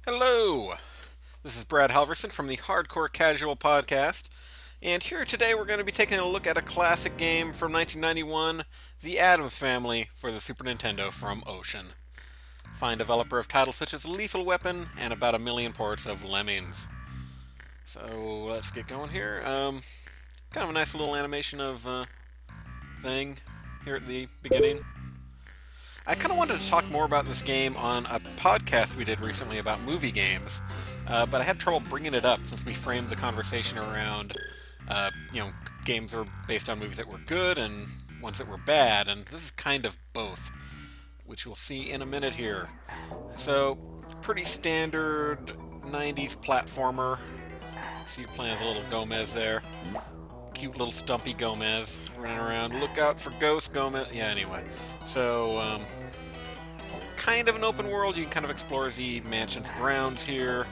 Hello! This is Brad Halverson from the Hardcore Casual Podcast, and here today we're going to be taking a look at a classic game from 1991, The Addams Family for the Super Nintendo from Ocean. Fine developer of titles such as Lethal Weapon and about a million ports of Lemmings. So let's get going here. Kind of a nice little animation of thing here at the beginning. I kind of wanted to talk more about this game on a podcast we did recently about movie games, but I had trouble bringing it up since we framed the conversation around, games that were based on movies that were good and ones that were bad, and this is kind of both, which we'll see in a minute here. So, pretty standard 90s platformer. See you playing as a little Gomez there. Cute little stumpy Gomez running around. Look out for Ghost Gomez. Yeah, anyway. So, kind of an open world. You can kind of explore the mansion's grounds here.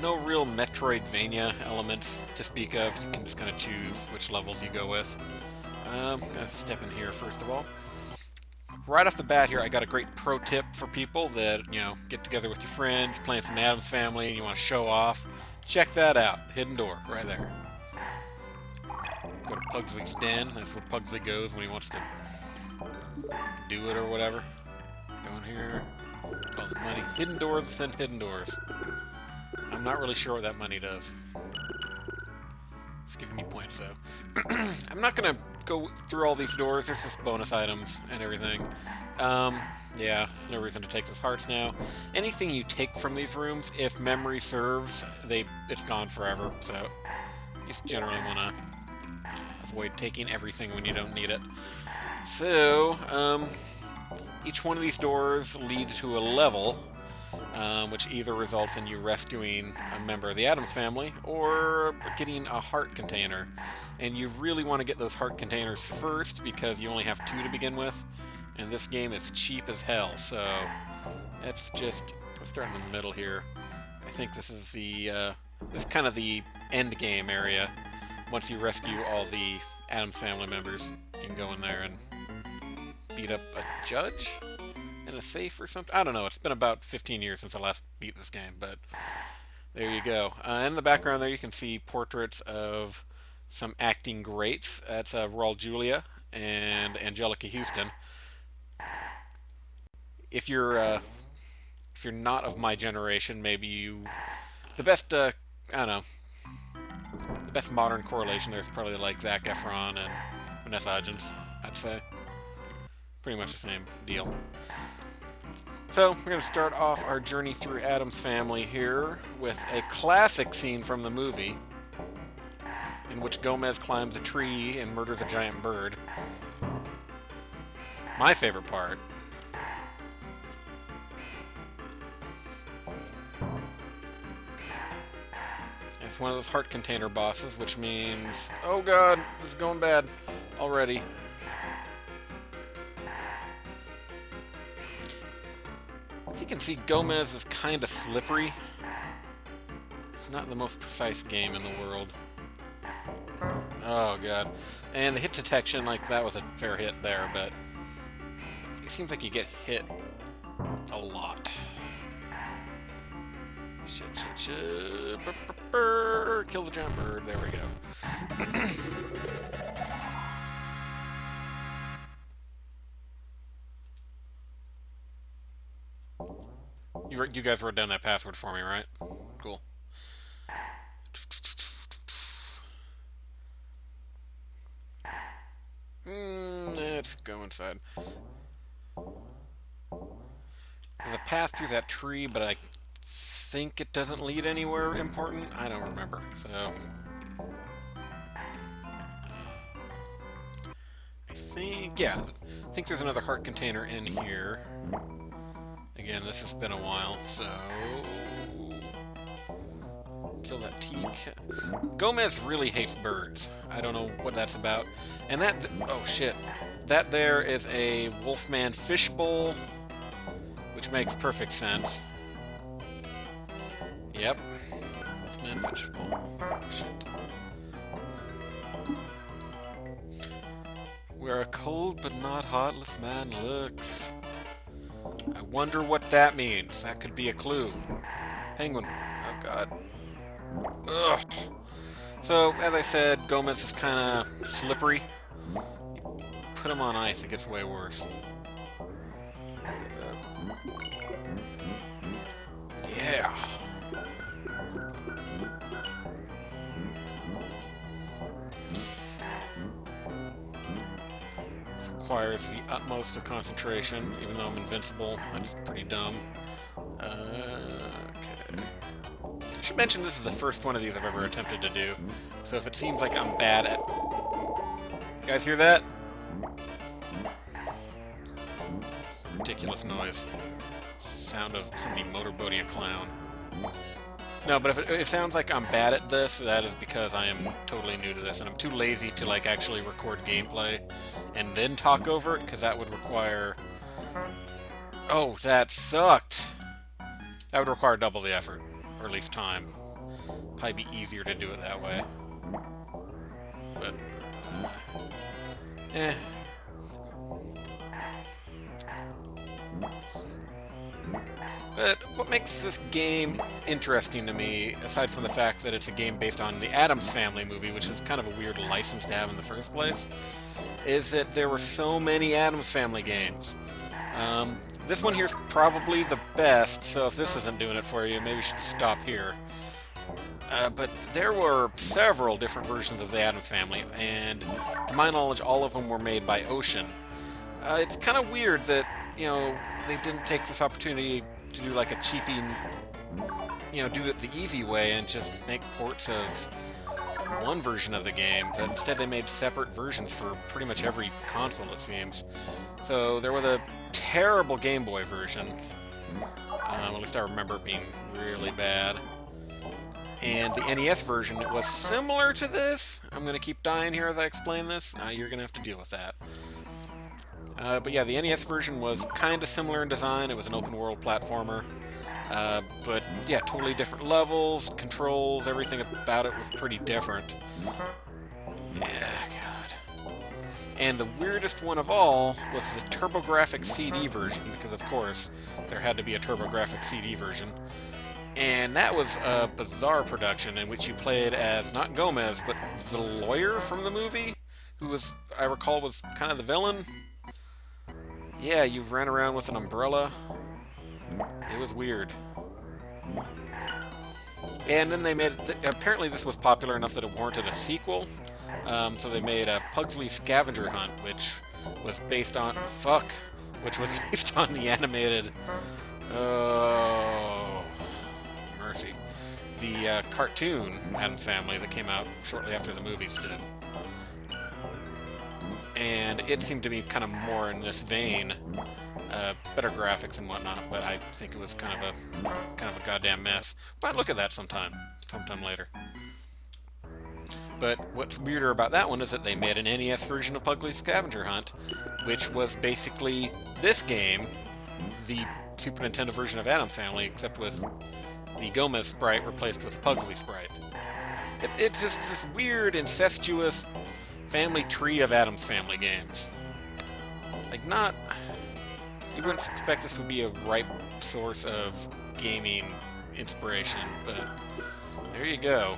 No real Metroidvania elements to speak of. You can just kind of choose which levels you go with. I'm going to step in here first of all. Right off the bat here, I got a great pro tip for people that, get together with your friends, playing some Addams Family, and you want to show off. Check that out. Hidden door, right there. Go to Pugsley's den. That's where Pugsley goes when he wants to do it or whatever. Go in here. Get all the money. Hidden doors within hidden doors. I'm not really sure what that money does. It's giving me points, though. I'm not going to go through all these doors. There's just bonus items and everything. Yeah, there's no reason to take those hearts now. Anything you take from these rooms, if memory serves, it's gone forever. So you just generally want to avoid taking everything when you don't need it. So, each one of these doors leads to a level, which either results in you rescuing a member of the Addams family or getting a heart container. And you really want to get those heart containers first because you only have 2 to begin with, and this game is cheap as hell. So let's start in the middle here. I think this is this is kind of the end game area. Once you rescue all the Addams family members, you can go in there and beat up a judge in a safe or something. I don't know. It's been about 15 years since I last beat this game, but there you go. In the background there, you can see portraits of some acting greats. That's Raul Julia and Angelica Houston. If you're not of my generation, maybe the best I don't know. The best modern correlation there is probably like Zac Efron and Vanessa Hudgens, I'd say. Pretty much the same deal. So, we're going to start off our journey through Addams Family here with a classic scene from the movie in which Gomez climbs a tree and murders a giant bird. My favorite part. It's one of those heart container bosses, which means, oh god, this is going bad already. As you can see, Gomez is kind of slippery. It's not the most precise game in the world. Oh god. And the hit detection, like, that was a fair hit there, but it seems like you get hit a lot. Shit. Kill the giant bird. There we go. You guys wrote down that password for me, right? Cool. Let's go inside. There's a path through that tree, but I think it doesn't lead anywhere important. I don't remember, so I think there's another heart container in here. Again, this has been a while, so kill that teak. Gomez really hates birds. I don't know what that's about. And oh shit, that there is a Wolfman fishbowl, which makes perfect sense. Yep. Wolfman fishbowl. Shit. Where a cold but not heartless man looks. I wonder what that means. That could be a clue. Penguin. Oh, God. Ugh. So, as I said, Gomez is kind of slippery. You put him on ice, it gets way worse. Yeah. This requires the utmost of concentration, even though I'm invincible. That's pretty dumb. Okay. I should mention this is the first one of these I've ever attempted to do, so if it seems like I'm bad at... You guys hear that? Ridiculous noise. Sound of somebody motorboating a clown. No, but if it sounds like I'm bad at this, that is because I am totally new to this, and I'm too lazy to like actually record gameplay and then talk over it, because that would require... Oh, that sucked! That would require double the effort, or at least time. Probably be easier to do it that way. But... But what makes this game interesting to me, aside from the fact that it's a game based on the Addams Family movie, which is kind of a weird license to have in the first place, is that there were so many Addams Family games. This one here's probably the best, so if this isn't doing it for you, maybe you should stop here. But there were several different versions of the Addams Family, and to my knowledge, all of them were made by Ocean. It's kind of weird that, you know, they didn't take this opportunity to do like a cheapy, you know, do it the easy way and just make ports of one version of the game, but instead they made separate versions for pretty much every console, it seems. So there was a terrible Game Boy version, at least I remember it being really bad. And the NES version, it was similar to this. I'm going to keep dying here as I explain this. You're going to have to deal with that. But yeah, the NES version was kind of similar in design. It was an open-world platformer. But yeah, totally different levels, controls, everything about it was pretty different. Yeah, God. And the weirdest one of all was the TurboGrafx CD version, because of course, there had to be a TurboGrafx CD version. And that was a bizarre production in which you played as, not Gomez, but the lawyer from the movie, who was, I recall, was kind of the villain. Yeah, you ran around with an umbrella. It was weird. And then they made... apparently this was popular enough that it warranted a sequel. So they made a Pugsley Scavenger Hunt, which was based on... Which was based on the animated... Oh... Mercy. The cartoon Addams Family that came out shortly after the movies did. And it seemed to be kind of more in this vein, better graphics and whatnot, but I think it was kind of a goddamn mess. But look at that sometime later. But what's weirder about that one is that they made an NES version of Pugsley Scavenger Hunt, which was basically this game, the Super Nintendo version of Addams Family, except with the Gomez sprite replaced with the Pugsley sprite. It's just this weird, incestuous family tree of Addams Family games. Like, not... You wouldn't expect this would be a ripe source of gaming inspiration, but there you go.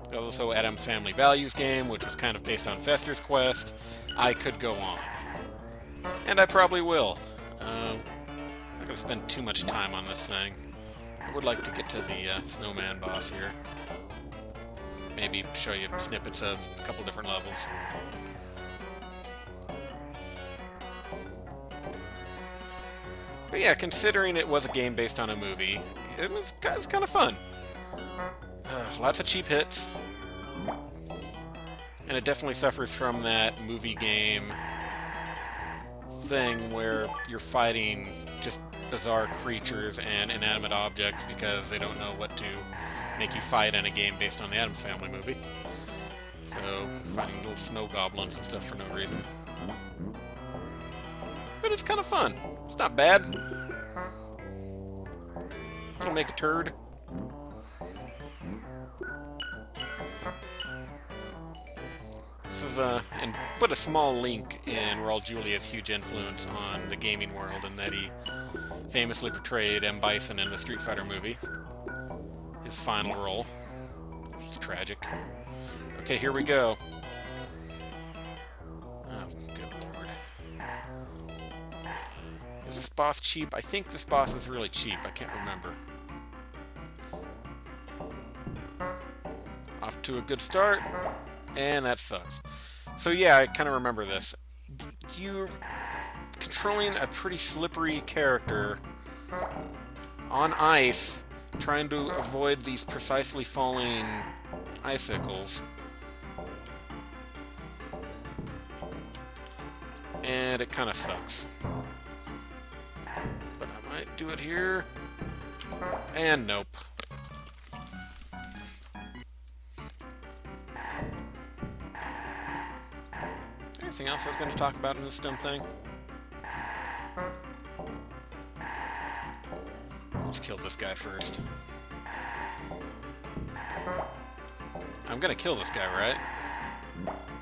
There's also Addams Family Values game, which was kind of based on Fester's Quest. I could go on. And I probably will. I'm not going to spend too much time on this thing. I would like to get to the snowman boss here. Maybe show you snippets of a couple different levels. But yeah, considering it was a game based on a movie, it was kind of fun. Lots of cheap hits. And it definitely suffers from that movie game thing where you're fighting just bizarre creatures and inanimate objects because they don't know what to make you fight in a game based on the Addams Family movie. So, fighting little snow goblins and stuff for no reason. But it's kind of fun. It's not bad. Don't make a turd. This is of and put a small link in Raul Julia's huge influence on the gaming world, and that he famously portrayed M. Bison in the Street Fighter movie. His final role, which is tragic. Okay, here we go. Oh, good lord. Is this boss cheap? I think this boss is really cheap. I can't remember. Off to a good start, and that sucks. So yeah, I kind of remember this. You're controlling a pretty slippery character on ice, trying to avoid these precisely falling icicles. And it kind of sucks. But I might do it here. And nope. Anything else I was going to talk about in this dumb thing? Let's kill this guy first. I'm going to kill this guy, right?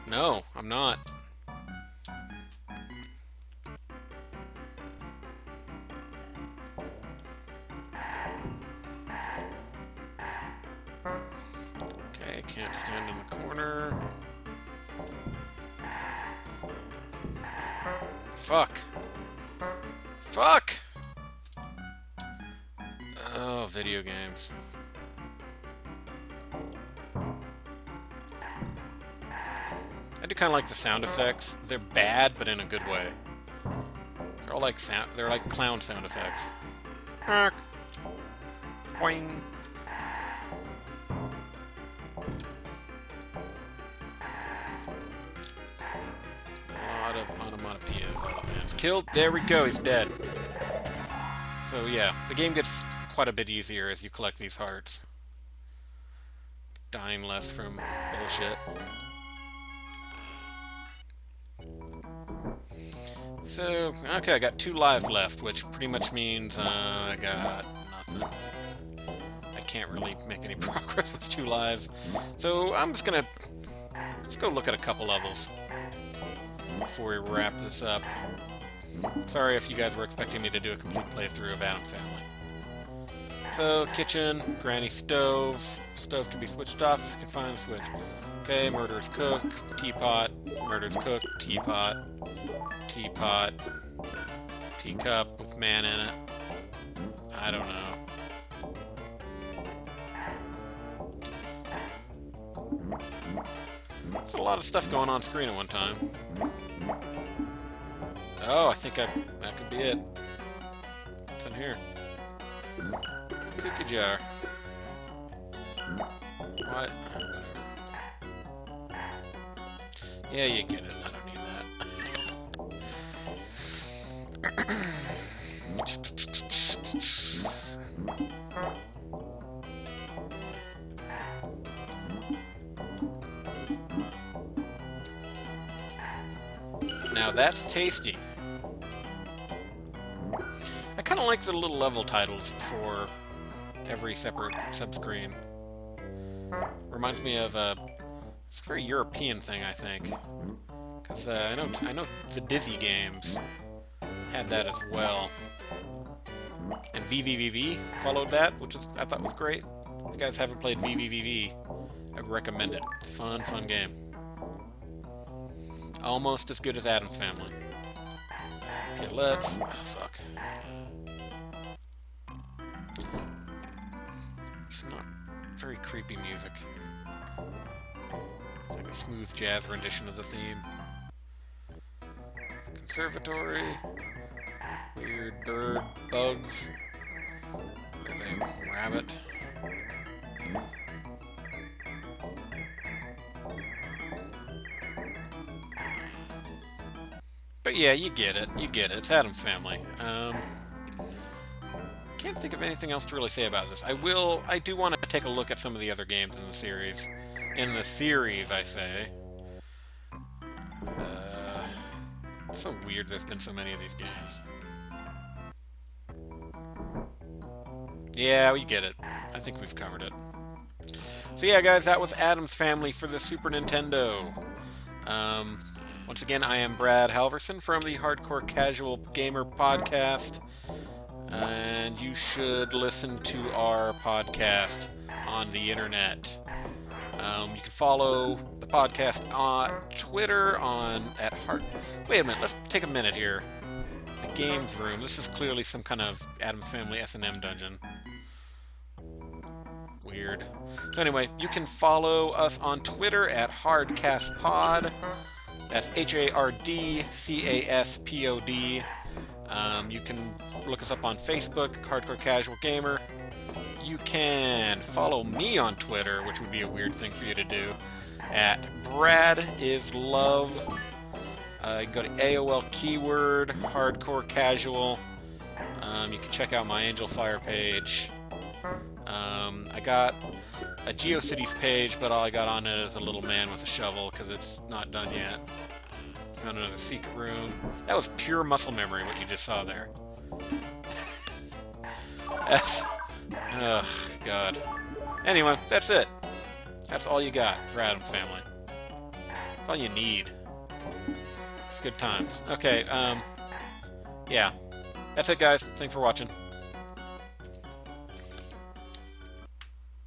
No, I'm not. Okay, can't stand in the corner. Fuck. Fuck! Oh, video games. I do kind of like the sound effects. They're bad, but in a good way. They're all like they're like clown sound effects. Boing. A lot of onomatopoeias out of hands. Killed. There we go. He's dead. So yeah, the game gets quite a bit easier as you collect these hearts. Dying less from bullshit. So, okay, I got 2 lives left, which pretty much means I got nothing. I can't really make any progress with 2 lives. So I'm just gonna let's go look at a couple levels before we wrap this up. Sorry if you guys were expecting me to do a complete playthrough of Addams Family. So, kitchen, granny stove. Stove can be switched off if you can find the switch. Okay, murder's cook, teapot, murder's cook, teapot, teapot, teacup with man in it. I don't know. There's a lot of stuff going on screen at one time. Oh, I think that could be it. What's in here? Cookie jar. What? Yeah, you get it. I don't need that. Now that's tasty. I kind of like the little level titles for every separate subscreen. Reminds me of it's a very European thing, I think. Because I know the Dizzy games had that as well. And VVVV followed that, which I thought was great. If you guys haven't played VVVV, I recommend it. Fun game. Almost as good as Addams Family. Okay, let's... Oh, fuck. It's not very creepy music. It's like a smooth jazz rendition of the theme. Conservatory. Weird bird. Bugs. There's a rabbit. But yeah, you get it. You get it. It's Addams Family. Can't think of anything else to really say about this. I do want to take a look at some of the other games in the series. In the series, I say. It's so weird there's been so many of these games. Yeah, we get it. I think we've covered it. So yeah, guys, that was Addams Family for the Super Nintendo. Once again, I am Brad Halverson from the Hardcore Casual Gamer podcast, and you should listen to our podcast on the internet. You can follow the podcast on Twitter at Heart. Wait a minute, let's take a minute here. The games room. This is clearly some kind of Addams Family S&M dungeon. Weird. So anyway, you can follow us on Twitter at HardcastPod. That's HARDCASPOD. You can look us up on Facebook, Hardcore Casual Gamer. You can follow me on Twitter, which would be a weird thing for you to do, at BradIsLove. You can go to AOL keyword, Hardcore Casual. You can check out my Angel Fire page. I got a GeoCities page, but all I got on it is a little man with a shovel, because it's not done yet. Found another secret room. That was pure muscle memory, what you just saw there. Ugh, God. Anyway, that's it. That's all you got for Addams Family. That's all you need. It's good times. Okay, yeah. That's it, guys. Thanks for watching.